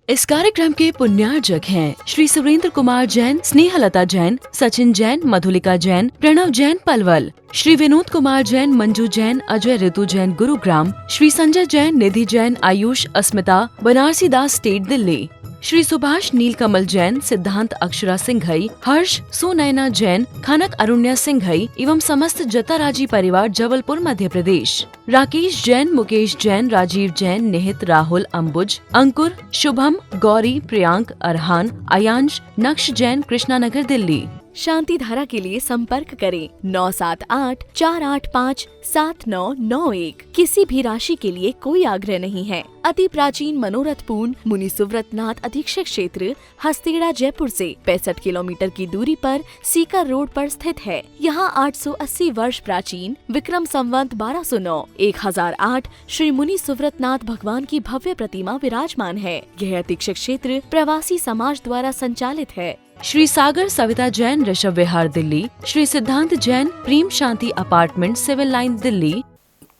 इस कार्यक्रम के पुण्यार्जक हैं श्री सुरेंद्र कुमार जैन, स्नेहलता जैन, सचिन जैन, मधुलिका जैन, प्रणव जैन पलवल, श्री विनोद कुमार जैन, मंजू जैन, अजय ऋतु जैन गुरुग्राम, श्री संजय जैन, निधि जैन, आयुष, अस्मिता, बनारसी दास स्टेट दिल्ली, श्री सुभाष नीलकमल जैन, सिद्धांत अक्षरा सिंघई, हर्ष सुनैना जैन, खनक अरुण्या सिंघई एवं समस्त जताराजी परिवार जबलपुर मध्य प्रदेश, राकेश जैन, मुकेश जैन, राजीव जैन, निहित, राहुल, अंबुज, अंकुर, शुभम, गौरी, प्रियांक, अरहान, अयांश, नक्श जैन, कृष्णानगर दिल्ली। शांति धारा के लिए संपर्क करें 9784857991। किसी भी राशि के लिए कोई आग्रह नहीं है। अति प्राचीन मनोरथपूर्ण मुनि सुव्रतनाथ अधीक्षक क्षेत्र हस्तेड़ा जयपुर से 65 किलोमीटर की दूरी पर सीकर रोड पर स्थित है। यहाँ 880 वर्ष प्राचीन विक्रम संवत 1209 1008 श्री मुनि सुव्रतनाथ भगवान की भव्य प्रतिमा विराजमान है। यह अधीक्षक क्षेत्र प्रवासी समाज द्वारा संचालित है। श्री सागर सविता जैन, ऋषभ विहार दिल्ली, श्री सिद्धांत जैन, प्रेम शांति अपार्टमेंट, सिविल लाइन दिल्ली।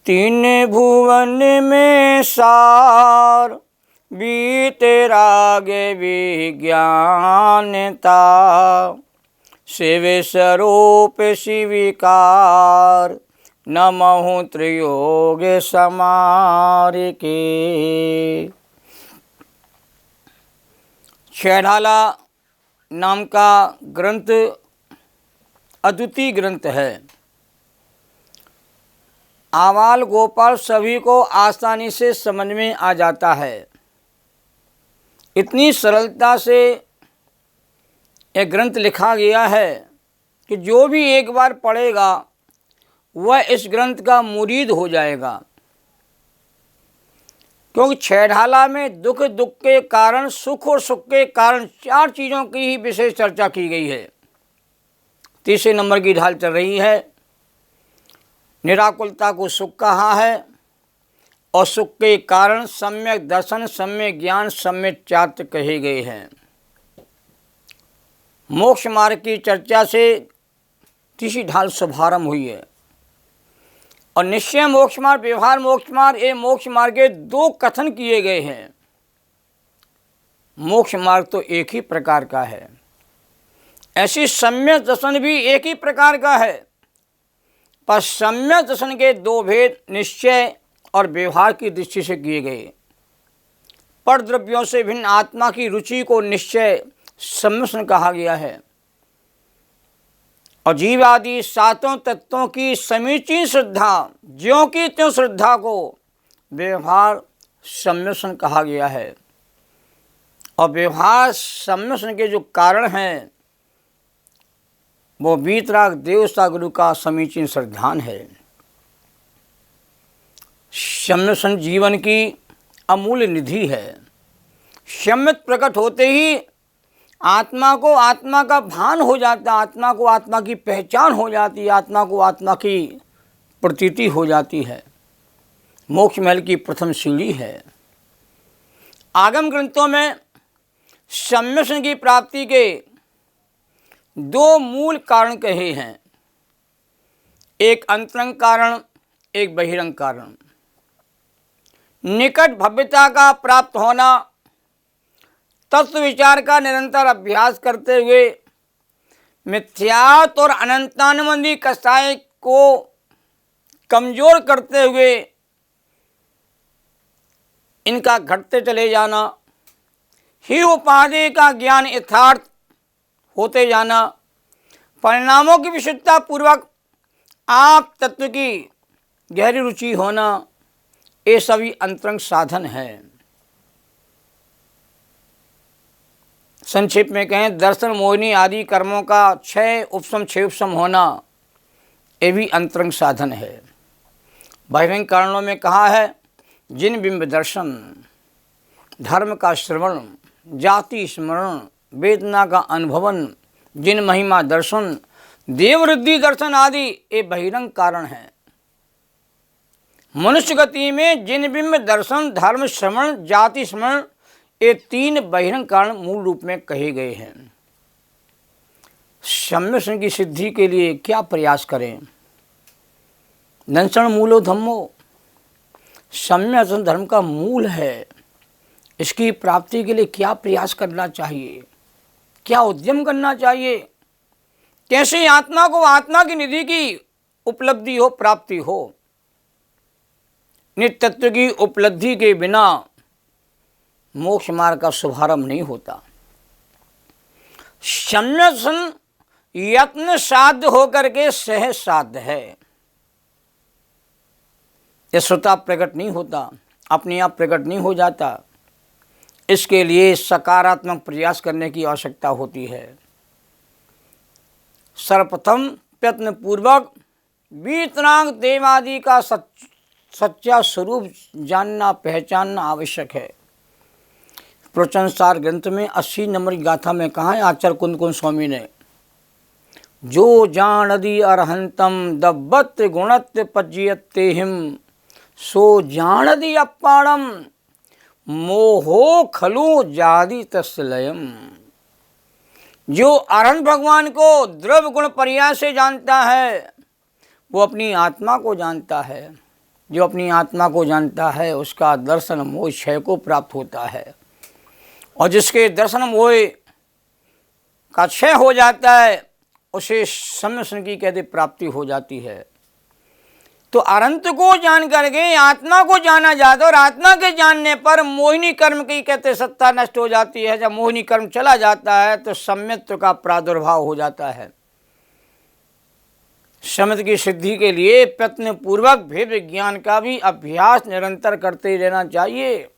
तीन भुवन में सार बीते रागे विज्ञानता, शिव स्वरूप शिविकार नमहु त्रियोग समार के। छेढ़ाला नाम का ग्रंथ अद्वितीय ग्रंथ है। आवाल गोपाल सभी को आसानी से समझ में आ जाता है। इतनी सरलता से यह ग्रंथ लिखा गया है कि जो भी एक बार पढ़ेगा वह इस ग्रंथ का मुरीद हो जाएगा। क्योंकि छेढ़ाला में दुख के कारण, सुख और सुख के कारण 4 चीज़ों की ही विशेष चर्चा की गई है। तीसरे नंबर की ढाल चल रही है। निराकुलता को सुख कहा है और सुख के कारण सम्यक दर्शन, सम्यक ज्ञान, सम्यक चात्र कहे गए हैं। मोक्ष मार्ग की चर्चा से तीसरी ढाल शुभारंभ हुई है। और निश्चय मोक्ष मार्ग, व्यवहार मोक्ष मार्ग, ये मोक्ष मार्ग के 2 कथन किए गए हैं। मोक्ष मार्ग तो एक ही प्रकार का है, ऐसी सम्यक दर्शन भी एक ही प्रकार का है, पर सम्यक दर्शन के 2 भेद निश्चय और व्यवहार की दृष्टि से किए गए। पर द्रव्यों से भिन्न आत्मा की रुचि को निश्चय सम्मिश्रण कहा गया है और जीव आदि 7 तत्वों की समीचीन श्रद्धा, ज्यों की त्यों श्रद्धा को व्यवहार सम्मिश्रण कहा गया है। और व्यवहार सम्मिश्रण के जो कारण हैं वो वीतराग देवता गुरु का समीचीन श्रद्धान है। सम्मिश्रण जीवन की अमूल्य निधि है। सम्यक प्रकट होते ही आत्मा को आत्मा का भान हो जाता है, आत्मा को आत्मा की पहचान हो जाती है, आत्मा को आत्मा की प्रतीति हो जाती है। मोक्ष महल की प्रथम सीढ़ी है। आगम ग्रंथों में सम्मिश्रण की प्राप्ति के 2 मूल कारण कहे हैं, एक अंतरंग कारण, एक बहिरंग कारण। निकट भव्यता का प्राप्त होना, तत्व विचार का निरंतर अभ्यास करते हुए मिथ्यात्व और अनंतानुबंधी कसाय को कमजोर करते हुए इनका घटते चले जाना, ही उपाधि का ज्ञान यथार्थ होते जाना, परिणामों की विशुद्धता पूर्वक आप तत्व की गहरी रुचि होना, ये सभी अंतरंग साधन हैं। संक्षेप में कहें, दर्शन, मोहिनी आदि कर्मों का 6 उपशम होना, ये भी अंतरंग साधन है। बहिरंग कारणों में कहा है, जिन बिंब दर्शन, धर्म का श्रवण, जाति स्मरण, वेदना का अनुभवन, जिन महिमा दर्शन, देववृद्धि दर्शन आदि, ये बहिरंग कारण हैं। मनुष्य गति में जिन बिंब दर्शन, धर्म श्रवण, जाति स्मरण, ये 3 बहिरंग कारण मूल रूप में कहे गए हैं। सम्मिश्रण की सिद्धि के लिए क्या प्रयास करें? दंशन मूलो धम्मो, सम्यक धर्म का मूल है। इसकी प्राप्ति के लिए क्या प्रयास करना चाहिए, क्या उद्यम करना चाहिए, कैसे आत्मा को आत्मा की निधि की उपलब्धि हो, प्राप्ति हो। नित्य तत्व की उपलब्धि के बिना मोक्ष मार्ग का शुभारंभ नहीं होता। सम्यसन यत्न साध्य होकर के सहज साध्य है। यह स्वतः प्रकट नहीं होता, अपने आप प्रकट नहीं हो जाता। इसके लिए सकारात्मक प्रयास करने की आवश्यकता होती है। सर्वप्रथम प्रयत्न पूर्वक वीतराग देवादि का सच्चा स्वरूप जानना, पहचानना आवश्यक है। प्रवचन सार ग्रंथ में 80 नंबर की गाथा में कहा है आचार्य कुंद स्वामी ने, जो जानदि अरहंतम दब्बत गुणत पज्यते हिम सो जानदि अपाणम मोहो खलु जादि तस्लयम। जो अरहंत भगवान को द्रव्य गुण पर्याय से जानता है वो अपनी आत्मा को जानता है। जो अपनी आत्मा को जानता है उसका दर्शन मोह क्षय को प्राप्त होता है, और जिसके दर्शन मोह का क्षय हो जाता है उसे सम्यसन की कहते प्राप्ति हो जाती है। तो अनंत को जान करके आत्मा को जाना जाता है, और आत्मा के जानने पर मोहिनी कर्म की कहते सत्ता नष्ट हो जाती है। जब मोहिनी कर्म चला जाता है तो सम्यत्व का प्रादुर्भाव हो जाता है। सम्यत की सिद्धि के लिए प्रयत्न पूर्वक भेद विज्ञान का भी अभ्यास निरंतर करते रहना चाहिए।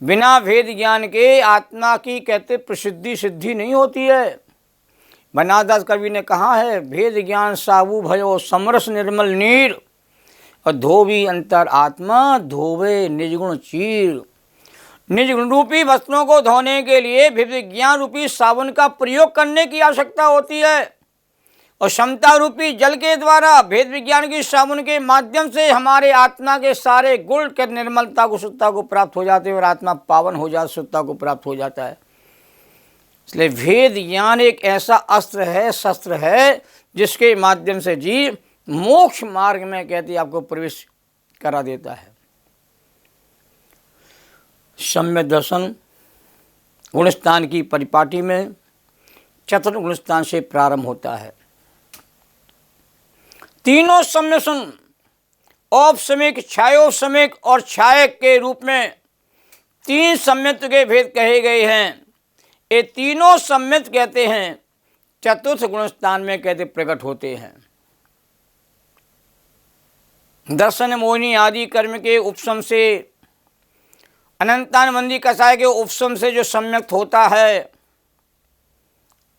बिना भेद ज्ञान के आत्मा की कहते प्रसिद्धि सिद्धि नहीं होती है। बनादास कवि ने कहा है, भेद ज्ञान साबु भयो समरस निर्मल नीर, और धोबी अंतर आत्मा धोवे निजगुण चीर। निजगुण रूपी वस्त्रों को धोने के लिए भेद विज्ञान रूपी साबुन का प्रयोग करने की आवश्यकता होती है, और क्षमता रूपी जल के द्वारा भेद विज्ञान की साबुन के माध्यम से हमारे आत्मा के सारे गुण के निर्मलता को, शुद्धता को प्राप्त हो जाते हैं, और आत्मा पावन हो जाता, शुद्धता को प्राप्त हो जाता है। इसलिए भेद ज्ञान एक ऐसा अस्त्र है, शस्त्र है, जिसके माध्यम से जीव मोक्ष मार्ग में कहते आपको प्रवेश करा देता है। सम्यक दर्शन गुणस्थान की परिपाटी में चतुर्थ गुणस्थान से प्रारंभ होता है। तीनों सम्यसन औपसमिक, छायोपसमिक और छायक के रूप में तीन सम्यत्व के भेद कहे गए हैं। ये तीनों सम्यत कहते हैं चतुर्थ गुणस्थान में कहते प्रकट होते हैं। दर्शन मोहिनी आदि कर्म के उपशम से, अनंतानवंदी कसाय के उपशम से जो सम्यक्त होता है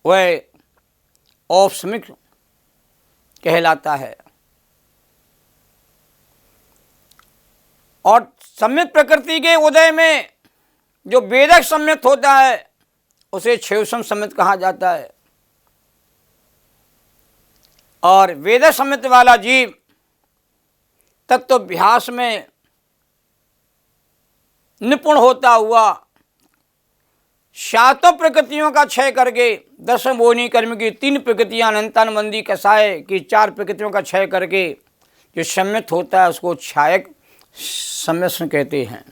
वह औपसमिक कहलाता है, और सम्यक प्रकृति के उदय में जो वेदक सम्यक्त होता है उसे क्षेयसम सम्यक्त कहा जाता है। और वेद सम्यक्त वाला जीव तत्वाभ्यास में निपुण होता हुआ सातों प्रकृतियों का क्षय करके, दशम मोहिनी कर्म की 3 प्रकृतियां, अनंतानवंदी कसाय की 4 प्रकृतियों का क्षय करके जो सम्यक्त होता है उसको छायक सम्यसन कहते हैं।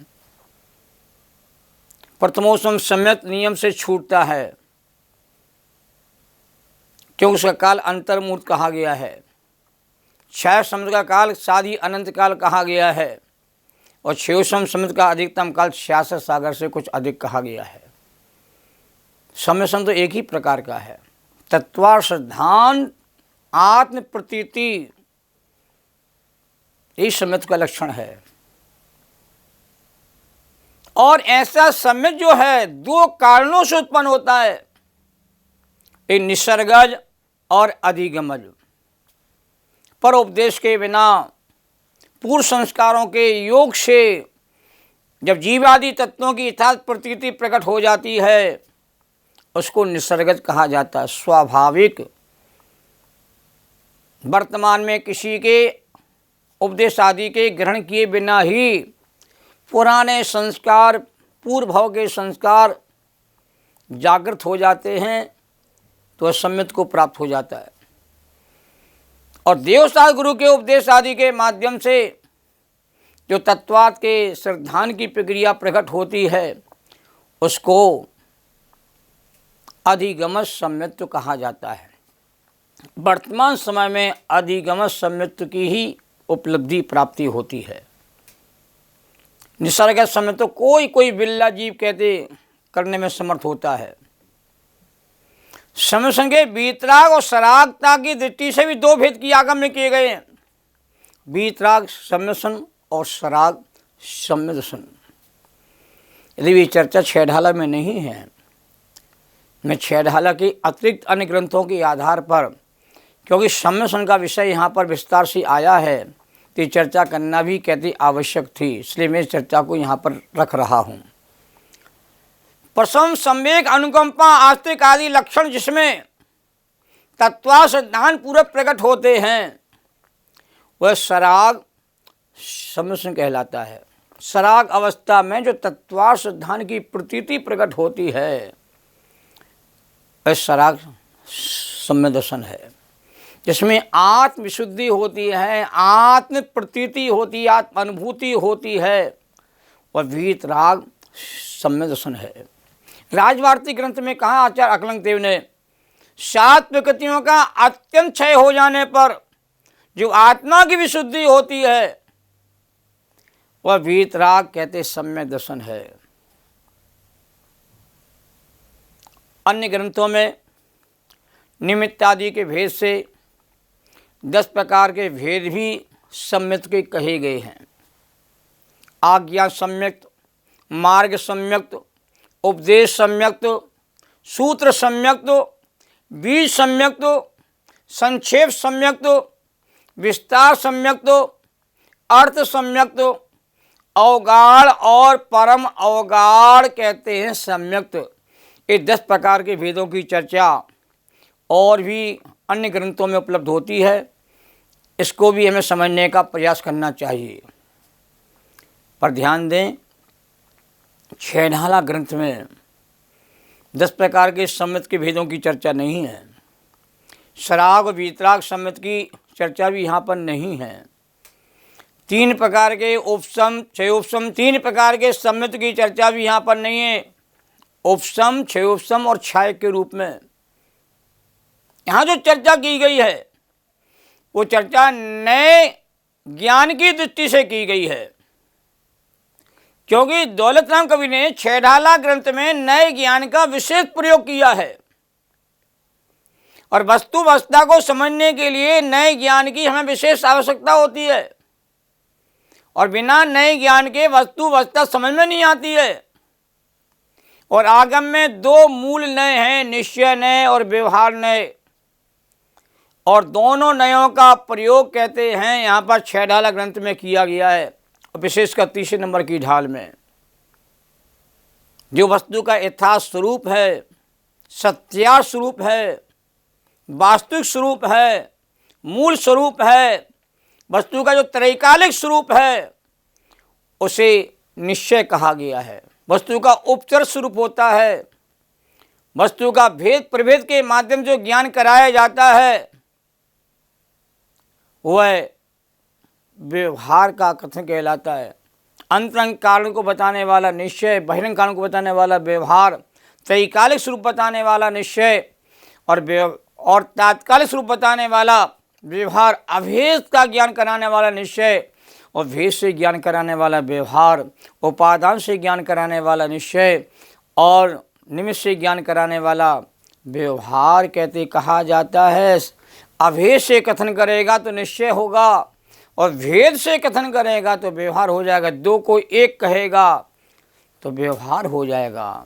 प्रथमोसम सम्यक नियम से छूटता है क्योंकि उसका काल अंतर्मूर्त कहा गया है। छाया समुद्र का काल साधी अनंत काल कहा गया है, और क्षेयसम समुद्र का अधिकतम काल 66 सागर से कुछ अधिक कहा गया है। सम्यसन तो एक ही प्रकार का है, तत्वार्षधान आत्म प्रतीति, यही सम्यक का लक्षण है। और ऐसा सम्यक जो है 2 कारणों से उत्पन्न होता है, एक निसर्गज और अधिगमज। पर उपदेश के बिना, पूर्व संस्कारों के योग से जब जीवादि तत्वों की यथार्थ प्रतीति प्रकट हो जाती है उसको निसर्गज कहा जाता है, स्वाभाविक। वर्तमान में किसी के उपदेश आदि के ग्रहण किए बिना ही पुराने संस्कार, पूर्व भाव के संस्कार जागृत हो जाते हैं तो सम्यक को प्राप्त हो जाता है। और देवसार गुरु के उपदेश आदि के माध्यम से जो तत्वात के सिद्धांत की प्रक्रिया प्रकट होती है उसको अधिगम सम्यत्व कहा जाता है। वर्तमान समय में अधिगम सम्यत्व की ही उपलब्धि प्राप्ति होती है। निसर्ग समय तो कोई बिल्ला जीव कहते करने में समर्थ होता है। समय संगे वीतराग और सरागता की दृष्टि से भी दो भेद की आगम में किए गए हैं। वीतराग सम्यसन और सराग सम्यदर्शन। यदि ये चर्चा छेढ़ाला में नहीं है, मैं छेढ़ाला के अतिरिक्त अन्य ग्रंथों के आधार पर, क्योंकि सम्यसन का विषय यहाँ पर विस्तार से आया है, तो चर्चा करना भी कहती आवश्यक थी, इसलिए मैं चर्चा को यहाँ पर रख रहा हूँ। प्रसन्न, सम्वेक, अनुकंपा, आस्तिक आदि लक्षण जिसमें तत्वा सिद्धांत पूर्वक प्रकट होते हैं वह सराग सम्यसन कहलाता है। सराग अवस्था में जो तत्वा सिद्धांत की प्रतीति प्रकट होती है वह सराग सम्यदर्शन है, जिसमें आत्म विशुद्धि होती है, आत्म प्रतीति होती है, आत्म अनुभूति होती है, वह वीतराग सम्यदर्शन है। राजवार्तिक ग्रंथ में कहा आचार्य अकलंक देव ने, 7 प्रकृतियों का अत्यंत क्षय हो जाने पर जो आत्मा की विशुद्धि होती है वह वीतराग कहते सम्यक दर्शन है। अन्य ग्रंथों में निमित्त आदि के भेद से 10 प्रकार के भेद भी सम्यक के कहे गए हैं। आज्ञा सम्यक, मार्ग सम्यक, उपदेश सम्यक, सूत्र सम्यक, बीज सम्यक, संक्षेप सम्यक, विस्तार सम्यक, अर्थ सम्यक, अवगाढ़ और परम अवगाढ़ कहते हैं सम्यक। ये 10 प्रकार के भेदों की चर्चा और भी अन्य ग्रंथों में उपलब्ध होती है। इसको भी हमें समझने का प्रयास करना चाहिए। पर ध्यान दें, छेढ़ाला ग्रंथ में 10 प्रकार के सम्यक के भेदों की चर्चा नहीं है। सराग और वीतराग सम्यक की चर्चा भी यहाँ पर नहीं है। 3 प्रकार के उपसम, क्षयोपसम, 3 प्रकार के सम्यक की चर्चा भी यहाँ पर नहीं है। उपसम, क्षयोपसम और क्षय के रूप में यहाँ जो चर्चा की गई है वो चर्चा नए ज्ञान की दृष्टि से की गई है, क्योंकि दौलत राम कवि ने छेढ़ाला ग्रंथ में नए ज्ञान का विशेष प्रयोग किया है और वस्तु अवस्था को समझने के लिए नए ज्ञान की हमें विशेष आवश्यकता होती है और बिना नए ज्ञान के वस्तु अवस्था समझ में नहीं आती है। और आगम में 2 मूल नए हैं, निश्चय नए और व्यवहार नए, और दोनों नयों का प्रयोग कहते हैं यहाँ पर छेढ़ाला ग्रंथ में किया गया है, और विशेषकर 30 नंबर की ढाल में। जो वस्तु का यथार्थ स्वरूप है, सत्यार्थ स्वरूप है, वास्तविक स्वरूप है, मूल स्वरूप है, वस्तु का जो त्रैकालिक स्वरूप है उसे निश्चय कहा गया है। वस्तु का उपचर स्वरूप होता है, वस्तु का भेद प्रभेद के माध्यम जो ज्ञान कराया जाता है वह व्यवहार का कथन कहलाता है। अंतरंग कारण को बताने वाला निश्चय, बहिरंग कारण को बताने वाला व्यवहार, त्रैकालिक स्वरूप बताने वाला निश्चय और तात्कालिक स्वरूप बताने वाला व्यवहार, अभेद का ज्ञान कराने वाला निश्चय और भेद से ज्ञान कराने वाला व्यवहार, उपादान से ज्ञान कराने वाला निश्चय और निमित्त से ज्ञान कराने वाला व्यवहार कहते कहा जाता है। अभेद से कथन करेगा तो निश्चय होगा और भेद से कथन करेगा तो व्यवहार हो जाएगा। 2 को एक कहेगा तो व्यवहार हो जाएगा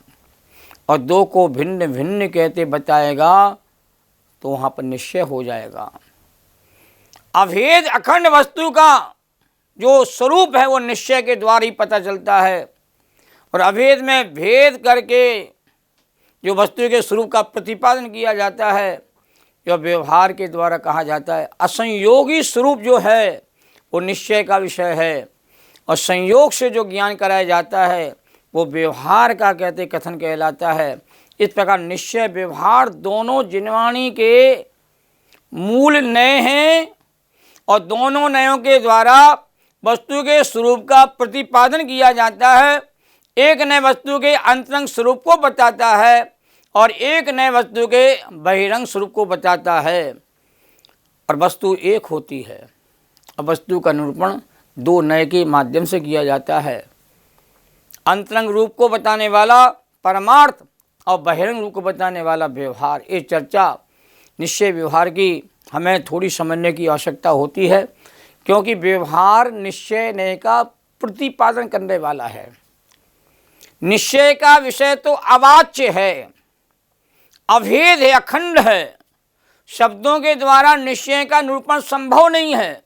और 2 को भिन्न भिन्न कहते बताएगा तो वहाँ पर निश्चय हो जाएगा। अभेद अखंड वस्तु का जो स्वरूप है वो निश्चय के द्वारा ही पता चलता है और अभेद में भेद करके जो वस्तु के स्वरूप का प्रतिपादन किया जाता है जो व्यवहार के द्वारा कहा जाता है। असंयोगी स्वरूप जो है वो निश्चय का विषय है और संयोग से जो ज्ञान कराया जाता है वो व्यवहार का कहते कथन कहलाता है। इस प्रकार निश्चय व्यवहार दोनों जिनवाणी के मूल नए हैं और दोनों नयों के द्वारा वस्तु के स्वरूप का प्रतिपादन किया जाता है, एक नए वस्तु के अंतरंग स्वरूप को बताता है और एक नए वस्तु के बहिरंग स्वरूप को बताता है। और वस्तु एक होती है। अब वस्तु का निरूपण दो नए के माध्यम से किया जाता है। अंतरंग रूप को बताने वाला परमार्थ और बहिरंग रूप को बताने वाला व्यवहार। ये चर्चा निश्चय व्यवहार की हमें थोड़ी समझने की आवश्यकता होती है, क्योंकि व्यवहार निश्चय नए का प्रतिपादन करने वाला है। निश्चय का विषय तो अवाच्य है, अभेद है, अखंड है। शब्दों के द्वारा निश्चय का निरूपण संभव नहीं है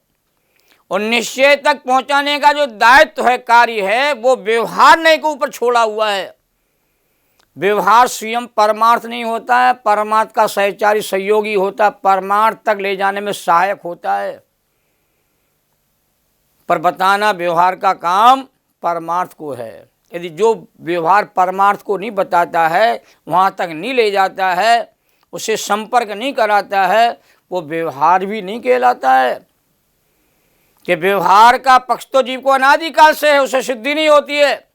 और निश्चय तक पहुंचाने का जो दायित्व है, कार्य है, वो व्यवहार नए के ऊपर छोड़ा हुआ है। व्यवहार स्वयं परमार्थ नहीं होता है, परमार्थ का सहचारी सहयोगी होता है, परमार्थ तक ले जाने में सहायक होता है। पर बताना व्यवहार का काम परमार्थ को है। यदि जो व्यवहार परमार्थ को नहीं बताता है, वहाँ तक नहीं ले जाता है, उसे संपर्क नहीं कराता है, वो व्यवहार भी नहीं कहलाता है। कि व्यवहार का पक्ष तो जीव को अनादिकाल से है, उसे सिद्धि नहीं होती है।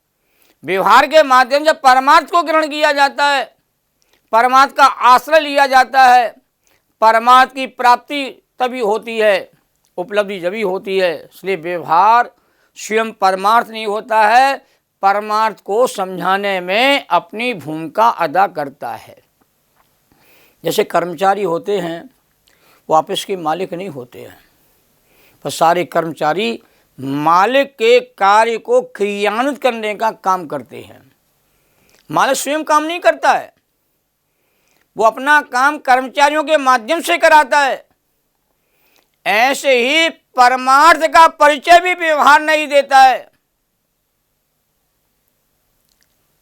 व्यवहार के माध्यम से परमार्थ को ग्रहण किया जाता है, परमार्थ का आश्रय लिया जाता है, परमार्थ की प्राप्ति तभी होती है, उपलब्धि जभी होती है। इसलिए व्यवहार स्वयं परमार्थ नहीं होता है, परमार्थ को समझाने में अपनी भूमिका अदा करता है। जैसे कर्मचारी होते हैं, वो ऑफिस के मालिक नहीं होते हैं, पर सारे कर्मचारी मालिक के कार्य को क्रियान्वित करने का काम करते हैं। मालिक स्वयं काम नहीं करता है, वो अपना काम कर्मचारियों के माध्यम से कराता है। ऐसे ही परमार्थ का परिचय भी व्यवहार नहीं देता है।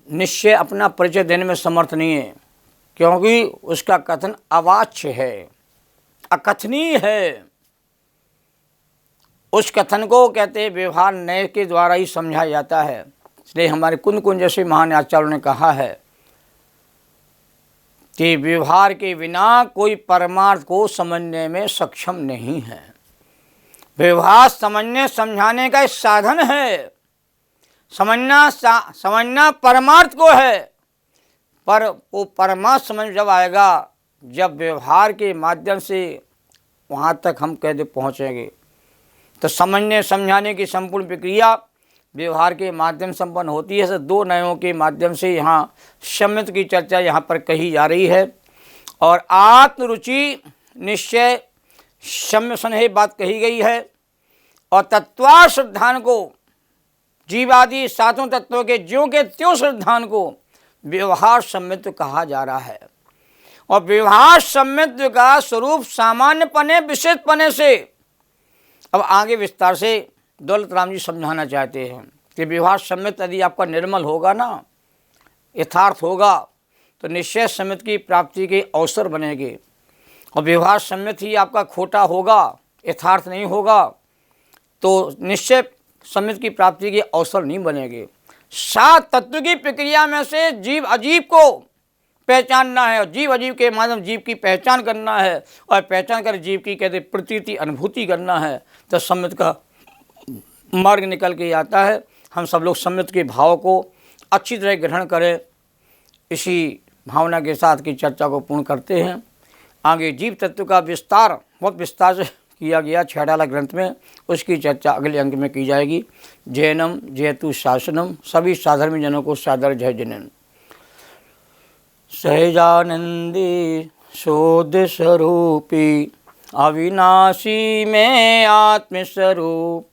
निश्चय अपना परिचय देने में समर्थ नहीं है, क्योंकि उसका कथन अवाच्य है, अकथनीय है। उस कथन को कहते हैं व्यवहार नए के द्वारा ही समझाया जाता है। इसलिए हमारे कुंद कुंज जैसे महान आचार्यों ने कहा है कि व्यवहार के बिना कोई परमार्थ को समझने में सक्षम नहीं है। व्यवहार समझने समझाने का एक साधन है, समझना परमार्थ को है। पर वो परमार्थ समझ जब आएगा, जब व्यवहार के माध्यम से वहाँ तक हम कहते पहुँचेंगे, तो समझने समझाने की संपूर्ण प्रक्रिया व्यवहार के माध्यम संपन्न होती है। दो नयों के माध्यम से यहाँ सम्यत की चर्चा यहाँ पर कही जा रही है। और आत्मरुचि निश्चय सम्य सन्हे बात कही गई है। और तत्वा श्रद्धान को, जीवादि सातों तत्वों के ज्यों के त्यों श्रद्धान को व्यवहार सम्यत्व कहा जा रहा है। और व्यवहार सम्यत्व का स्वरूप सामान्य पने विशेष पने से अब आगे विस्तार से दौलत राम जी समझाना चाहते हैं कि व्यवहार सम्यत यदि आपका निर्मल होगा ना, यथार्थ होगा, तो निश्चय सम्यत की प्राप्ति के अवसर बनेंगे। और व्यवहार सम्यत ही आपका खोटा होगा, यथार्थ नहीं होगा, तो निश्चय सम्यत की प्राप्ति के अवसर नहीं बनेंगे। सात तत्व की प्रक्रिया में से जीव अजीव को पहचानना है और जीव अजीव के माध्यम जीव की पहचान करना है, और पहचान कर जीव की कहते प्रतीति अनुभूति करना है, तो सम्यत का मार्ग निकल के आता है। हम सब लोग सम्यत के भाव को अच्छी तरह ग्रहण करें, इसी भावना के साथ की चर्चा को पूर्ण करते हैं। आगे जीव तत्व का विस्तार बहुत विस्तार से किया गया छेड़ाला ग्रंथ में, उसकी चर्चा अगले अंक में की जाएगी। जैनम जयतु शासनम, सभी साधर्मी जनों को सादर जय जनन। सहजानंदी शोध स्वरूपी अविनाशी में आत्मस्वरूप,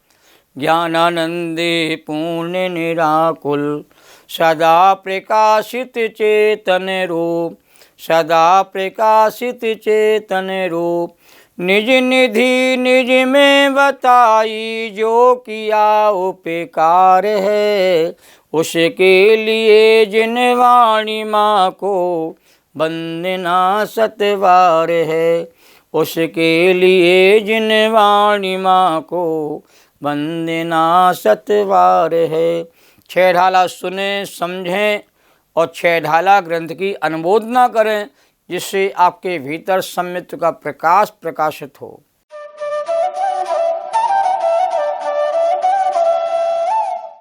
ज्ञानानंदे पूर्ण निराकुल, सदा प्रकाशित चेतन रूप, सदा प्रकाशित चेतन रूप। निज निधि निज में बताई, जो किया उपकार है, उसके लिए जिन वाणी माँ को वंदना सतवार है, उसके लिए जिन वाणी माँ को वंदना सतवार है। छह ढाला सुने समझें और छह ढाला ग्रंथ की अनुमोदना करें, जिससे आपके भीतर सम्यत्व का प्रकाश प्रकाशित हो।